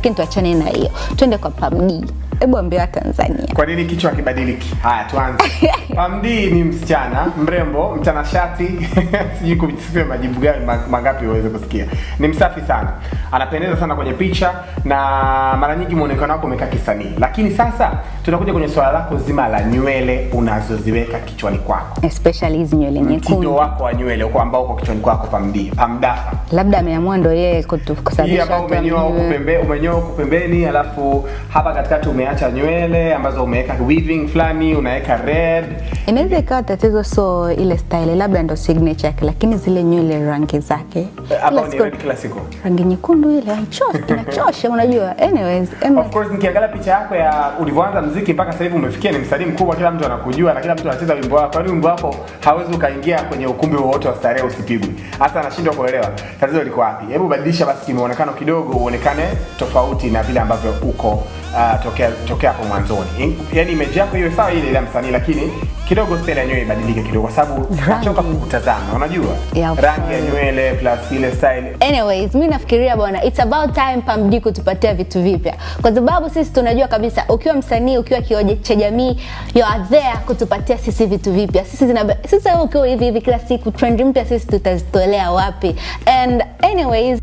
lakini tuachane na hiyo. Twende kwa Pamdi. Hebu ambia Tanzania. Kwa nini kichwa kibadiliki? Haya tuanze. Pamdi ni msichana, mrembo, mtanashati. Sijui kusikia majibu gani mangapi uweze kusikia. Ni msafi sana. Anapendeza sana kwenye picha na mara nyingi muonekano wako umekaa kisanii. Lakini sasa tunakuja kwenye swala lako zima la nywele unazoziweka kichwani kwako. Especially hizi nywele nyekundu. Mtindo wako wa nywele uko ambao uko kichwani kwako Pamdi. Pamdafa. Labda ameamua ndo yeye kusababisha hapa umenyoa huko pembeni alafu hapa katikati umeacha nywele ambazo umeweka weaving flani, unaweka red. Inaweza ikawa tatizo so ile style labda ndo signature yake, lakini zile nywele rangi zake hapa ni red classical. Rangi nyekundu ile inachosha unajua. Anyways, of course nikiangalia picha yako ya ulivyoanza muziki mpaka sasa hivi umefikia ni msanii mkubwa, kila mtu anakujua na kila mtu anacheza wimbo wako. Kwani wimbo wako hawezi ukaingia kwenye ukumbi wowote wa starehe usipigwe. Hasa anashindwa kuelewa tatizo liko wapi. Hebu badilisha basi kimuonekano kidogo uonekane tofauti na vile ambavyo uko tokea hapo mwanzoni. Yaani image yako hiyo sawa ile ya msanii, lakini kidogo style ya nywele ibadilike kidogo kwa sababu nachoka kukutazama unajua. Rangi ya nywele plus ile style. Anyways, mimi nafikiria bwana it's about time Pamdi kutupatia vitu vipya. Kwa sababu sisi tunajua kabisa ukiwa msanii, ukiwa kioo cha jamii, you are there kutupatia sisi vitu vipya. Sisi ukiwa hivi kila siku trend mpya sisi tutazitolea wapi? And anyways